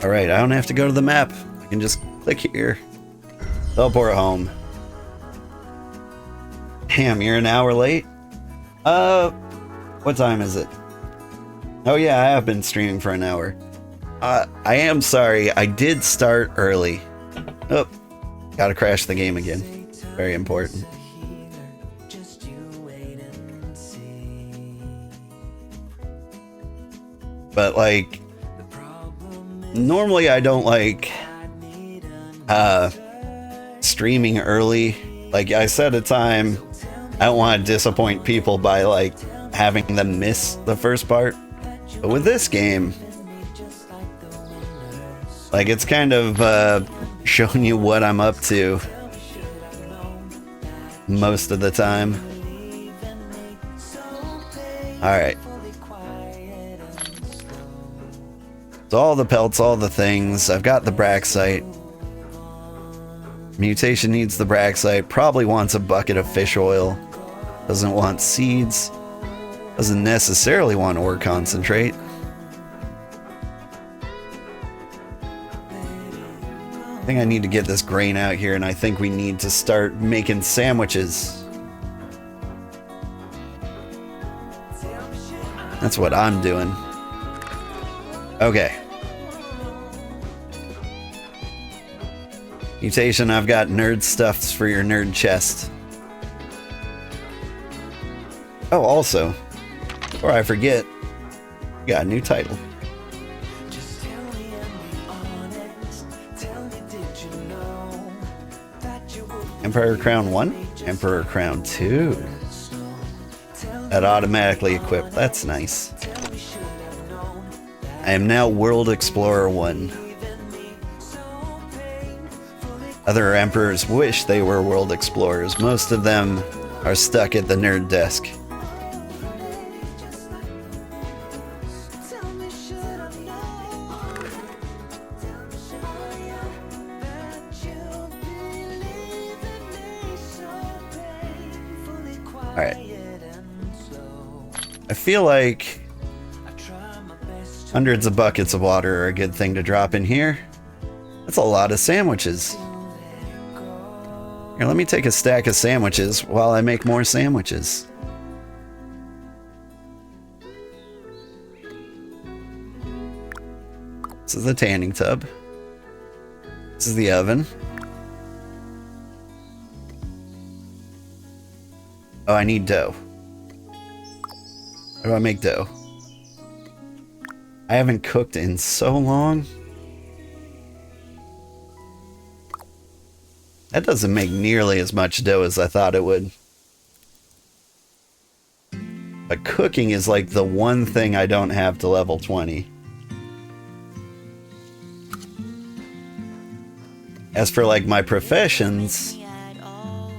Alright, I don't have to go to the map. I can just click here. Teleport home. Damn, you're an hour late? What time is it? Oh yeah, I have been streaming for an hour. I am sorry, I did start early. Oh, gotta crash the game again. Very important. But like, normally I don't like streaming early. Like I set a time, I don't want to disappoint people by like having them miss the first part. But with this game, like it's kind of showing you what I'm up to most of the time. Alright. So all the pelts, all the things. I've got the Braxite. Mutation needs the Braxite. Probably wants a bucket of fish oil. Doesn't want seeds. Doesn't necessarily want ore concentrate. I think I need to get this grain out here, and I think we need to start making sandwiches. That's what I'm doing. Okay. Mutation, I've got nerd stuffs for your nerd chest. Oh, also, before I forget, we got a new title. Emperor Crown 1, Emperor Crown 2. That automatically equipped, that's nice. I am now World Explorer 1. Other emperors wish they were world explorers. Most of them are stuck at the nerd desk. Alright. I feel like hundreds of buckets of water are a good thing to drop in here. That's a lot of sandwiches. Here, let me take a stack of sandwiches while I make more sandwiches. This is the tanning tub. This is the oven. Oh, I need dough. How do I make dough? I haven't cooked in so long. That doesn't make nearly as much dough as I thought it would. But cooking is like the one thing I don't have to level 20. As for like my professions,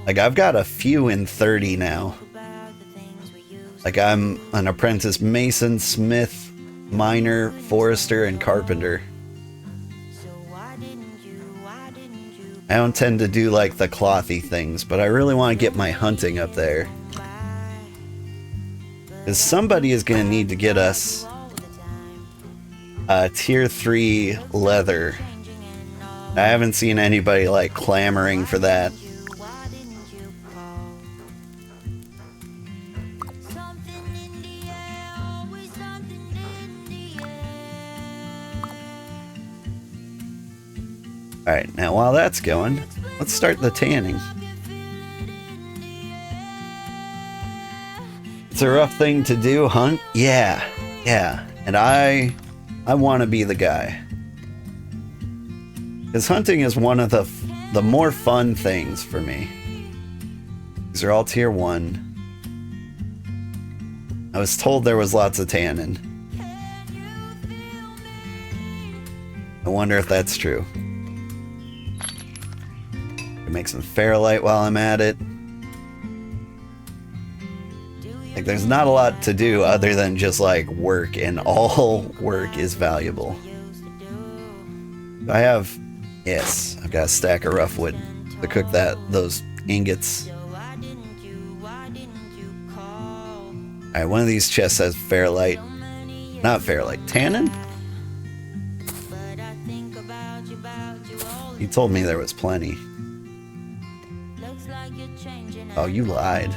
like I've got a few in 30 now. Like I'm an apprentice mason, smith, miner, forester, and carpenter. I don't tend to do like the clothy things, but I really want to get my hunting up there. Because somebody is going to need to get us tier 3 leather. I haven't seen anybody like clamoring for that. Alright, now while that's going, let's start the tanning. It's a rough thing to do, hunt? Yeah. And I want to be the guy. Because hunting is one of the more fun things for me. These are all tier 1. I was told there was lots of tannin. I wonder if that's true. Make some ferrolite while I'm at it. Like there's not a lot to do other than just like work, and all work is valuable. Yes, I've got a stack of rough wood to cook those ingots. Alright, one of these chests has ferrolite. Not ferrolite, tannin? You told me there was plenty. Oh, you lied.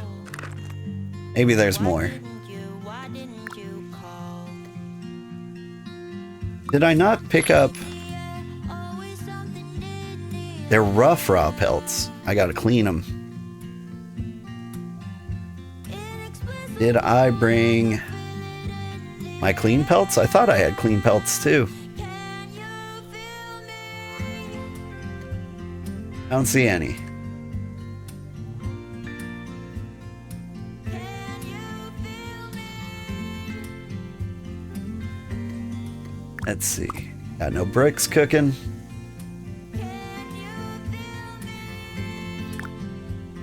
Maybe there's more. Did I not pick up... They're rough raw pelts. I gotta clean them. Did I bring my clean pelts? I thought I had clean pelts too. I don't see any. Let's see. Got no bricks cooking.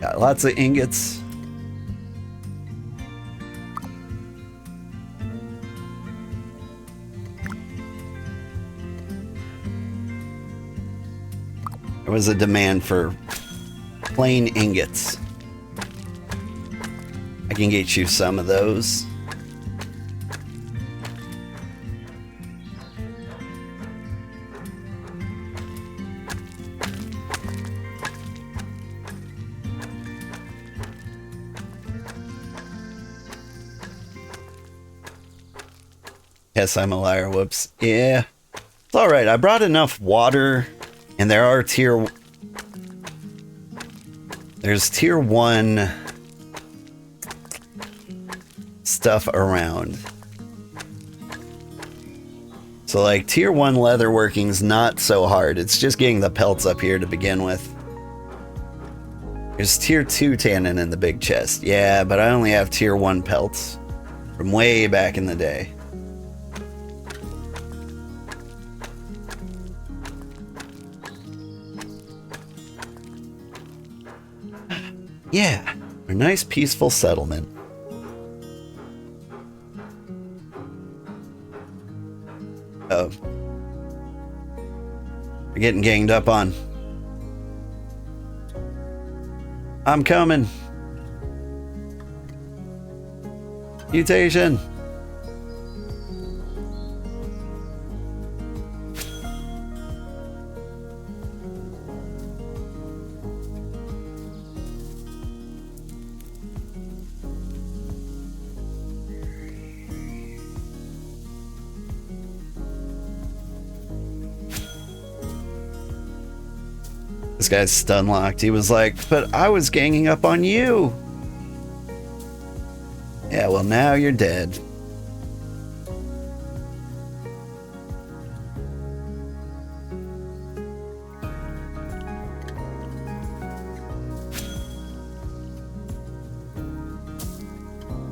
Got lots of ingots. There was a demand for plain ingots. I can get you some of those. Yes, I'm a liar. Whoops. Yeah. It's alright. I brought enough water, and there are There's tier 1 stuff around. So, like, tier 1 leatherworking's not so hard. It's just getting the pelts up here to begin with. There's tier 2 tannin in the big chest. Yeah, but I only have tier 1 pelts from way back in the day. Yeah, a nice peaceful settlement. Oh. We're getting ganged up on. I'm coming. Mutation. This guy's stun locked. He was like, but I was ganging up on you. Yeah, well, now you're dead.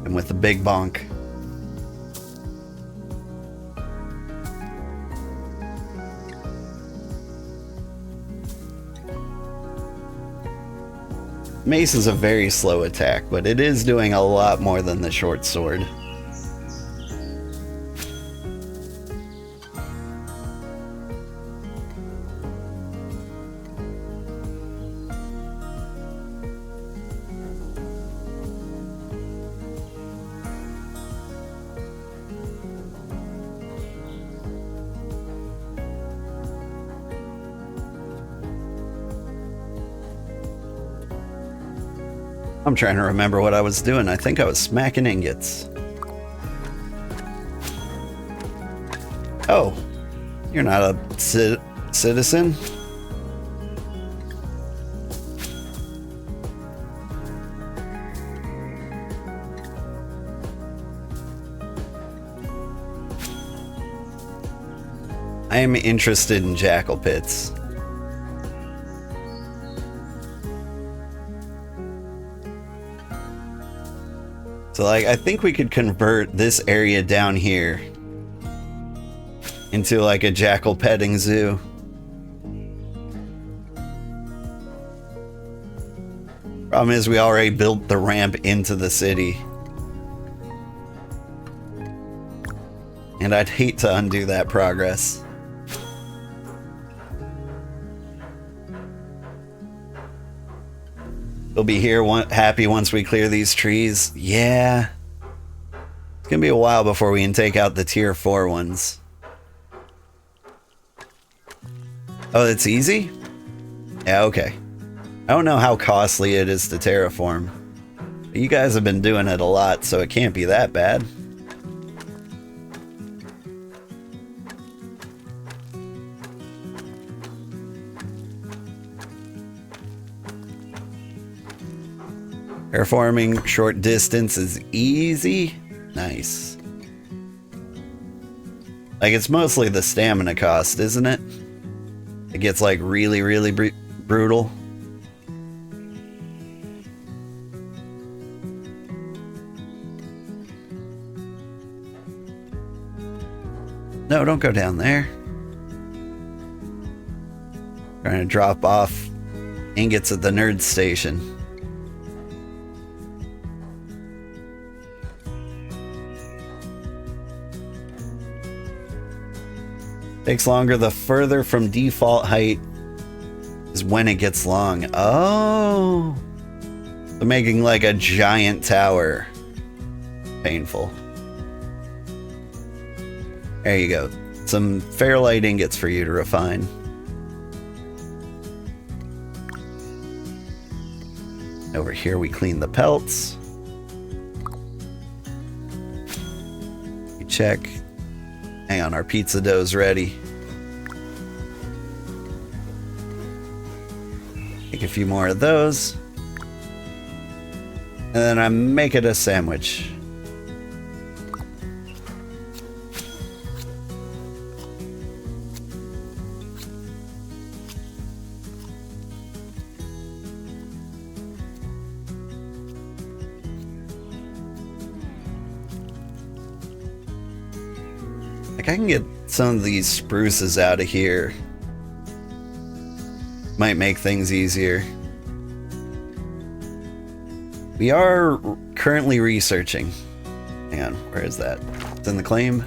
And with the big bonk. Mace is a very slow attack, but it is doing a lot more than the short sword. I'm trying to remember what I was doing. I think I was smacking ingots. Oh, you're not a citizen? I am interested in jackal pits. So, like, I think we could convert this area down here into, like, a jackal petting zoo. Problem is, we already built the ramp into the city. And I'd hate to undo that progress. They'll be here happy once we clear these trees. Yeah. It's gonna be a while before we can take out the tier 4 ones. Oh, it's easy? Yeah, okay. I don't know how costly it is to terraform. But you guys have been doing it a lot, so it can't be that bad. Terraforming short distance is easy. Nice. Like, it's mostly the stamina cost, isn't it? It gets, like, really, really brutal. No, don't go down there. Trying to drop off ingots at the nerd station. Takes longer the further from default height is when it gets long. Oh. So making like a giant tower. Painful. There you go. Some fairlight ingots for you to refine. Over here we clean the pelts. We check. Hang on, our pizza dough's ready. Take a few more of those. And then I make it a sandwich. I can get some of these spruces out of here. Might make things easier. We are currently researching. Hang on, where is that? It's in the claim.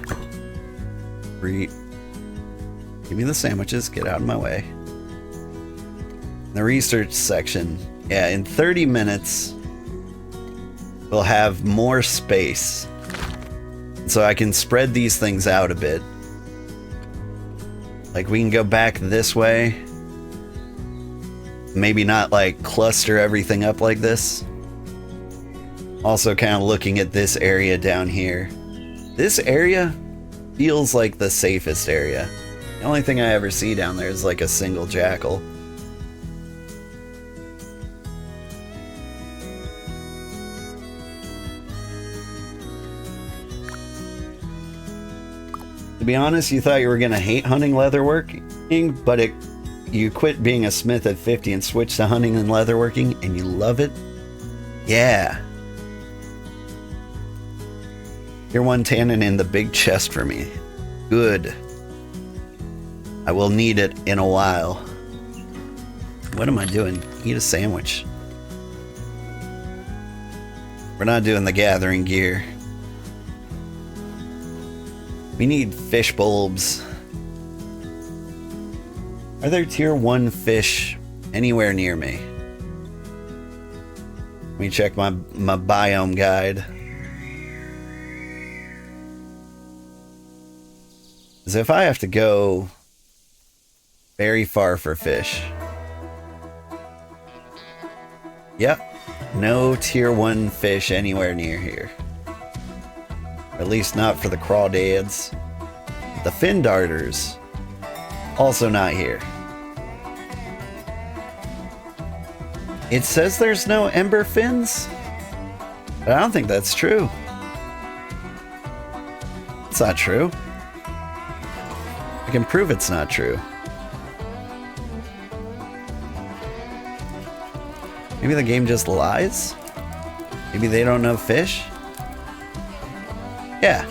Give me the sandwiches, get out of my way. The research section. Yeah, in 30 minutes, we'll have more space. So I can spread these things out a bit. Like, we can go back this way. Maybe not, like, cluster everything up like this. Also kind of looking at this area down here. This area feels like the safest area. The only thing I ever see down there is, like, a single jackal. To be honest, you thought you were gonna hate hunting leatherworking, but you quit being a smith at 50 and switched to hunting and leatherworking, and you love it? Yeah. Tier 1 tannin in the big chest for me. Good. I will need it in a while. What am I doing? Eat a sandwich. We're not doing the gathering gear. We need fish bulbs. Are there tier 1 fish anywhere near me? Let me check my biome guide. As if I have to go very far for fish. Yep, no tier 1 fish anywhere near here. At least not for the crawdads. The fin darters, also not here. It says there's no ember fins, but I don't think that's true. It's not true. I can prove it's not true. Maybe the game just lies? Maybe they don't know fish? Yeah,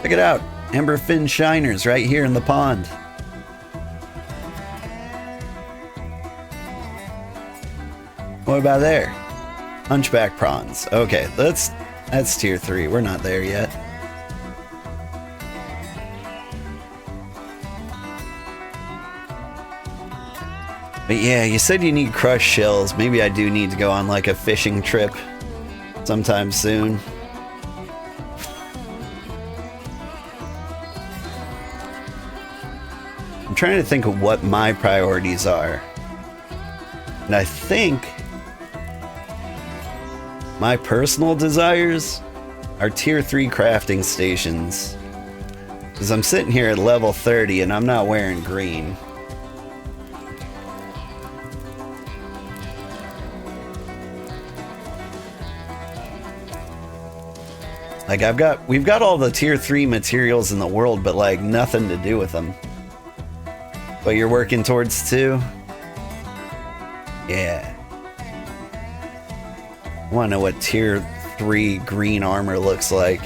check it out. Ember fin shiners right here in the pond. What about there? Hunchback prawns. Okay, that's tier 3. We're not there yet. But yeah, you said you need crushed shells. Maybe I do need to go on like a fishing trip sometime soon. I'm trying to think of what my priorities are. And I think my personal desires are tier 3 crafting stations. Because I'm sitting here at level 30 and I'm not wearing green. Like we've got all the tier 3 materials in the world, but like nothing to do with them. But you're working towards 2? Yeah. I want to know what tier 3 green armor looks like.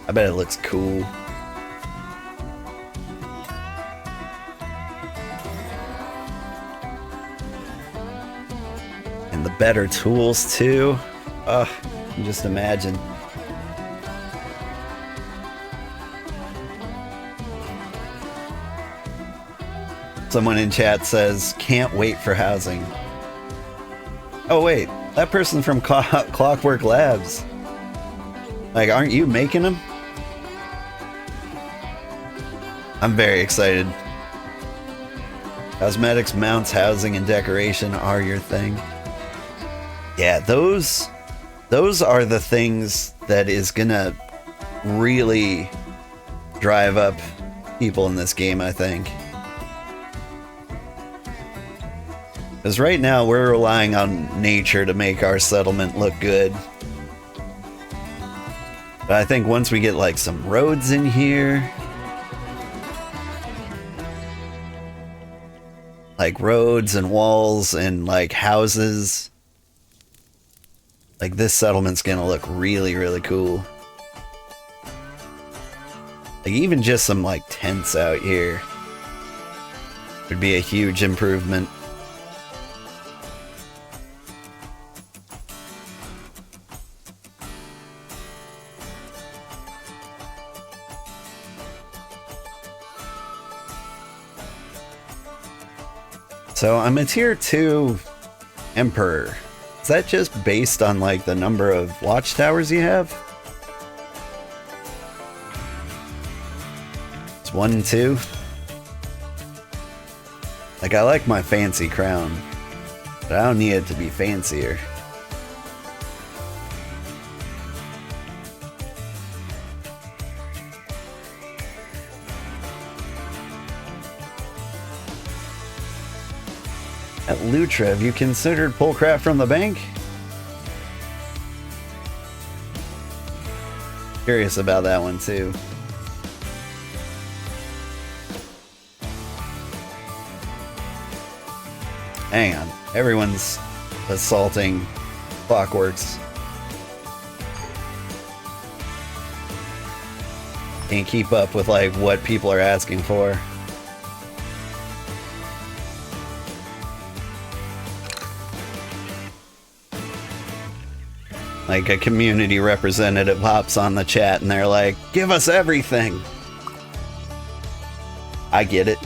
I bet it looks cool. And the better tools too. Ugh, just imagine. Someone in chat says, can't wait for housing. Oh wait, that person from Clockwork Labs. Like, aren't you making them? I'm very excited. Cosmetics, mounts, housing, and decoration are your thing. Yeah, those are the things that is gonna really drive up people in this game, I think. Because right now we're relying on nature to make our settlement look good. But I think once we get like some roads in here, like roads and walls and like houses, like this settlement's gonna look really, really cool. Like even just some like tents out here would be a huge improvement. So I'm a tier 2 Emperor. Is that just based on like the number of watchtowers you have? It's 1 and 2. Like I like my fancy crown, but I don't need it to be fancier. At Lutra, have you considered Pullcraft from the bank? Curious about that one too. Hang on, everyone's assaulting Clockworks. Can't keep up with like what people are asking for. Like a community representative hops on the chat and they're like, give us everything. I get it.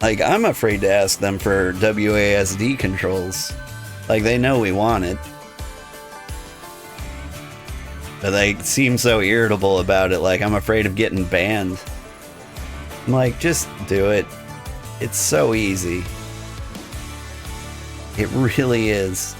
Like, I'm afraid to ask them for WASD controls. Like, they know we want it. But they seem so irritable about it, like I'm afraid of getting banned. I'm like, just do it. It's so easy. It really is.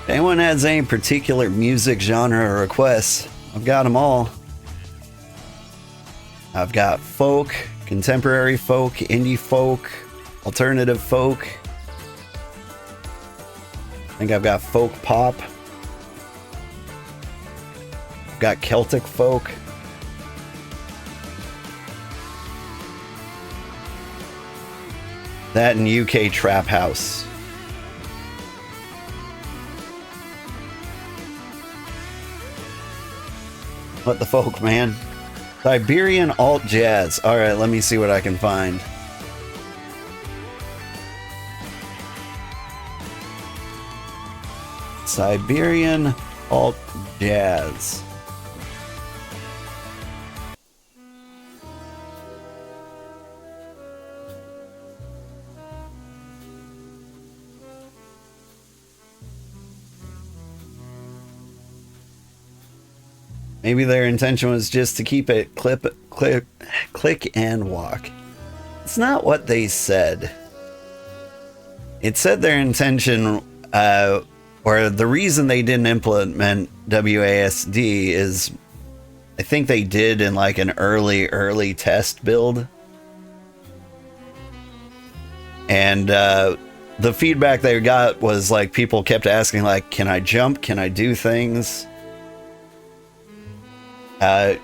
If anyone has any particular music genre or requests, I've got them all. I've got folk, contemporary folk, indie folk, alternative folk. I think I've got folk pop. I've got Celtic folk. That and UK trap house. What the folk, man? Siberian alt jazz. Alright, let me see what I can find. Siberian alt jazz. Maybe their intention was just to keep it click and walk. It's not what they said. It said their intention, or the reason they didn't implement WASD is, I think they did in like an early test build. And the feedback they got was like people kept asking like, can I jump? Can I do things?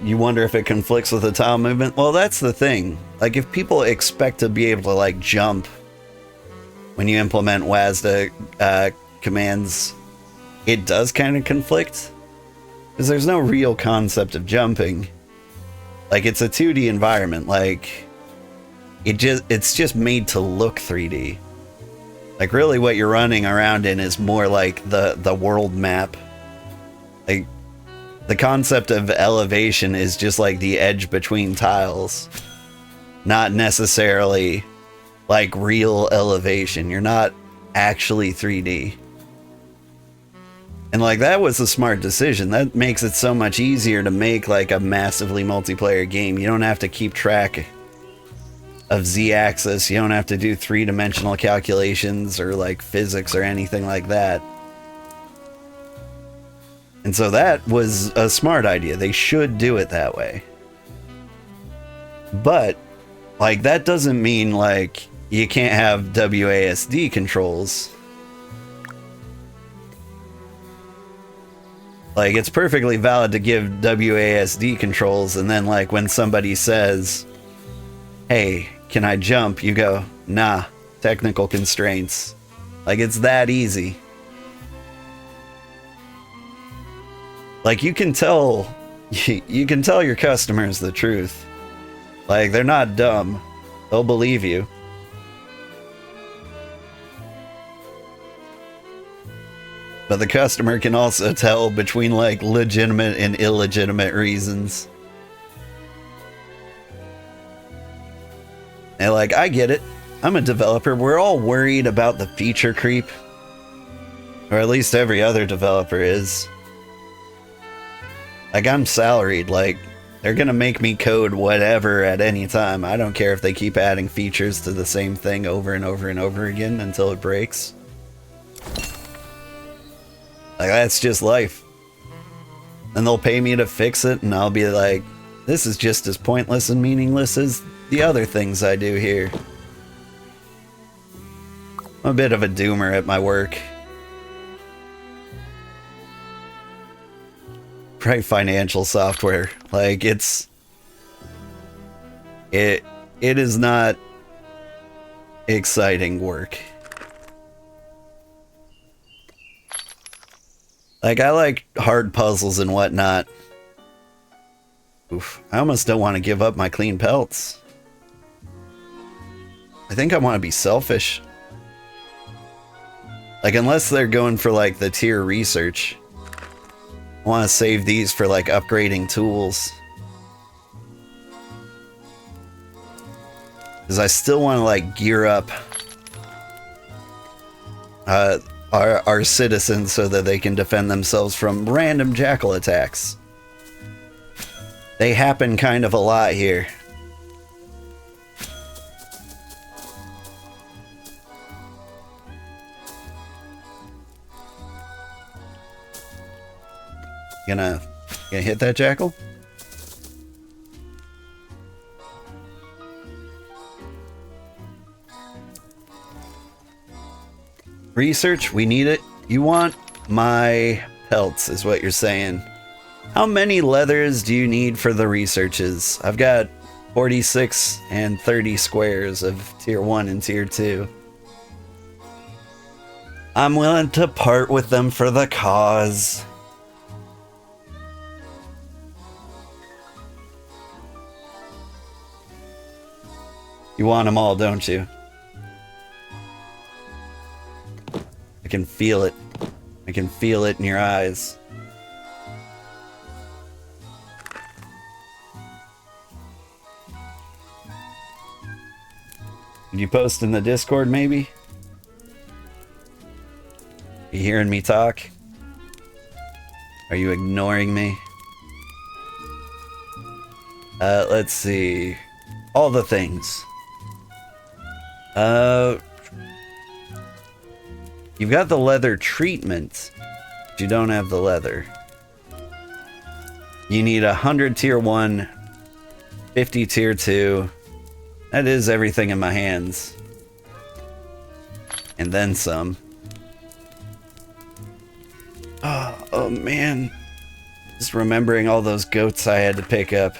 You wonder if it conflicts with the tile movement. Well, that's the thing. Like, if people expect to be able to, like, jump when you implement WASD commands, it does kind of conflict. Because there's no real concept of jumping. Like, it's a 2D environment. Like, it's just made to look 3D. Like, really what you're running around in is more like the world map. Like, the concept of elevation is just like the edge between tiles. Not necessarily like real elevation. You're not actually 3D. And like that was a smart decision. That makes it so much easier to make like a massively multiplayer game. You don't have to keep track of Z-axis. You don't have to do three-dimensional calculations or like physics or anything like that. And so that was a smart idea. They should do it that way. But, like, that doesn't mean, like, you can't have WASD controls. Like, it's perfectly valid to give WASD controls, and then, like, when somebody says, hey, can I jump? You go, nah, technical constraints. Like, it's that easy. Like, you can tell your customers the truth. Like, they're not dumb. They'll believe you. But the customer can also tell between, like, legitimate and illegitimate reasons. And, like, I get it. I'm a developer. We're all worried about the feature creep. Or at least every other developer is. Like, I'm salaried, like, they're gonna make me code whatever at any time. I don't care if they keep adding features to the same thing over and over and over again until it breaks. Like, that's just life. And they'll pay me to fix it, and I'll be like, this is just as pointless and meaningless as the other things I do here. I'm a bit of a doomer at my work. Right, financial software. Like, it is not exciting work. Like, I like hard puzzles and whatnot. Oof, I almost don't want to give up my clean pelts. I think I want to be selfish. Like, unless they're going for, like, the tier research. I want to save these for, like, upgrading tools. Because I still want to, like, gear up our citizens so that they can defend themselves from random jackal attacks. They happen kind of a lot here. Gonna hit that jackal? Research, we need it. You want my pelts, is what you're saying. How many leathers do you need for the researches? I've got 46 and 30 squares of tier 1 and tier 2. I'm willing to part with them for the cause. You want them all, don't you? I can feel it. I can feel it in your eyes. Can you post in the Discord, maybe? You hearing me talk? Are you ignoring me? Let's see. All the things. You've got the leather treatment, but you don't have the leather. You need 100 tier 1, 50 tier 2. That is everything in my hands. And then some. Oh man. Just remembering all those goats I had to pick up.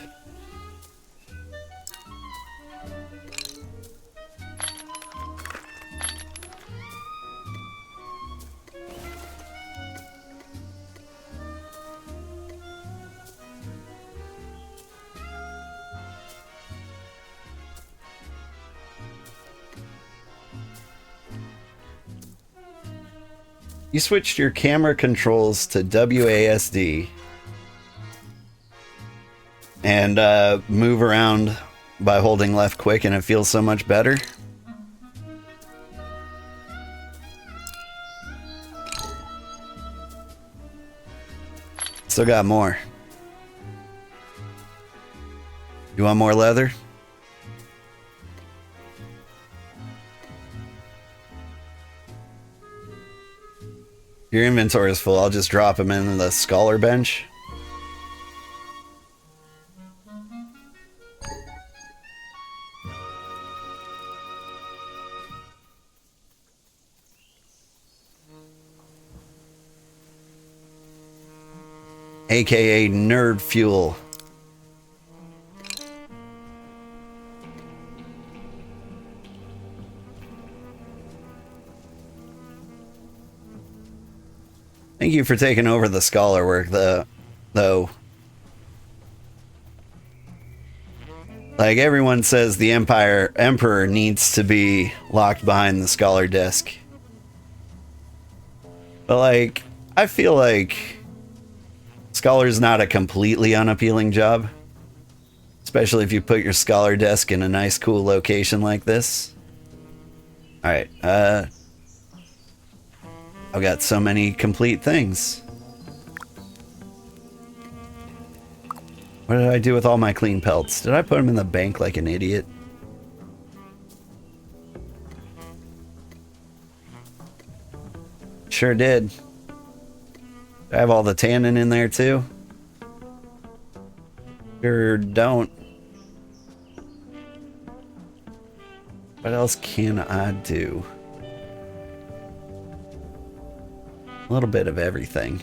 You switched your camera controls to WASD and move around by holding left quick and it feels so much better. Still got more. You want more leather? Your inventory is full. I'll just drop them in the scholar bench. AKA nerd fuel. Thank you for taking over the scholar work, though. Like, everyone says the Emperor needs to be locked behind the scholar desk. But, like, I feel like scholar's not a completely unappealing job. Especially if you put your scholar desk in a nice, cool location like this. Alright, I've got so many complete things. What did I do with all my clean pelts? Did I put them in the bank like an idiot? Sure did. I have all the tannin in there too? Sure don't. What else can I do? A little bit of everything.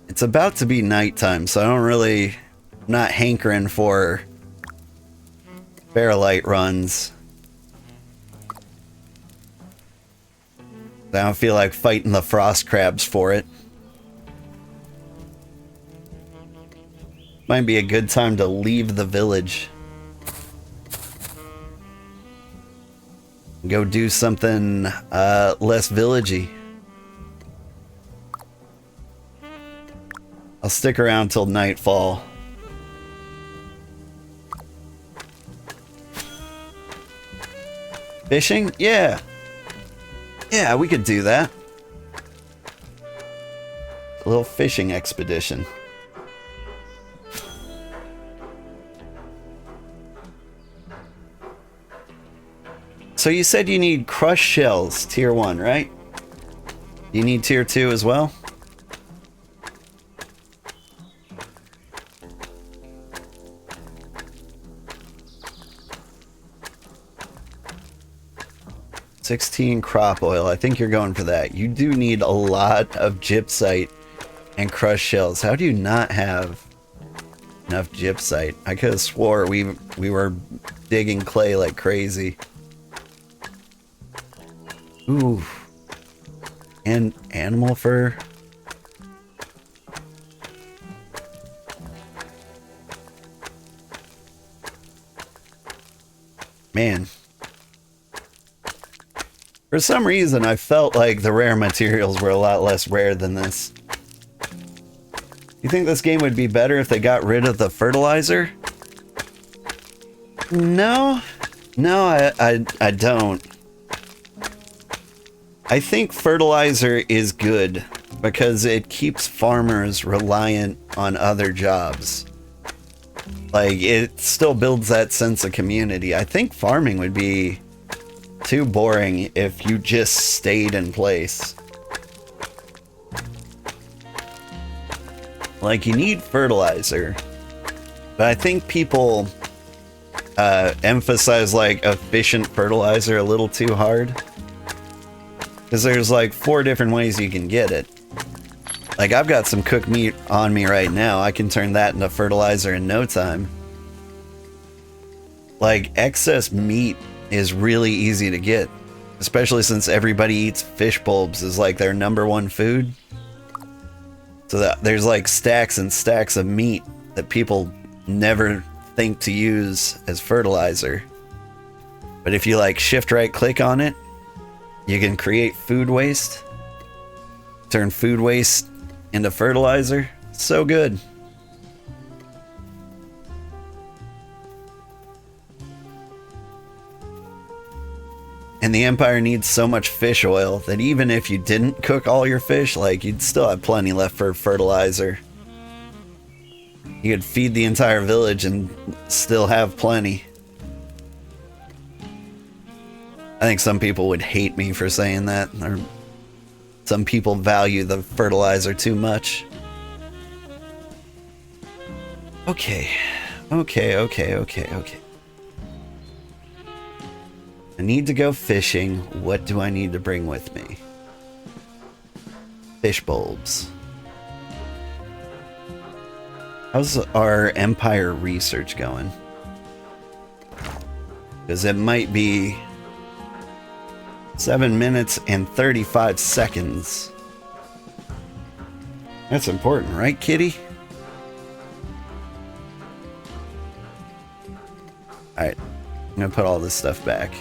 It's about to be nighttime, so I don't really... I'm not hankering for Barrelite runs. I don't feel like fighting the frost crabs for it. Might be a good time to leave the village. Go do something less villagey. I'll stick around till nightfall. Fishing? Yeah. Yeah, we could do that. A little fishing expedition. So you said you need crushed shells, tier 1, right? You need tier 2 as well? $16 crop oil. I think you're going for that. You do need a lot of gypsite and crushed shells. How do you not have enough gypsite? I could have swore we were digging clay like crazy. Ooh. And animal fur. Man. For some reason, I felt like the rare materials were a lot less rare than this. You think this game would be better if they got rid of the fertilizer? No. No, I don't. I think fertilizer is good because it keeps farmers reliant on other jobs. Like, it still builds that sense of community. I think farming would be too boring if you just stayed in place. Like, you need fertilizer, but I think people emphasize like efficient fertilizer a little too hard, because there's like 4 different ways you can get it. Like, I've got some cooked meat on me right now. I can turn that into fertilizer in no time. Like, excess meat is really easy to get, especially since everybody eats fish bulbs as like their #1 food. So that there's like stacks and stacks of meat that people never think to use as fertilizer. But if you like shift right click on it, you can create food waste. Turn food waste into fertilizer. So good. And the Empire needs so much fish oil that even if you didn't cook all your fish, like, you'd still have plenty left for fertilizer. You could feed the entire village and still have plenty. I think some people would hate me for saying that, or some people value the fertilizer too much. Okay. I need to go fishing. What do I need to bring with me? Fish bulbs. How's our Empire research going? Because it might be 7 minutes and 35 seconds. That's important, right, kitty? Alright, I'm gonna put all this stuff back.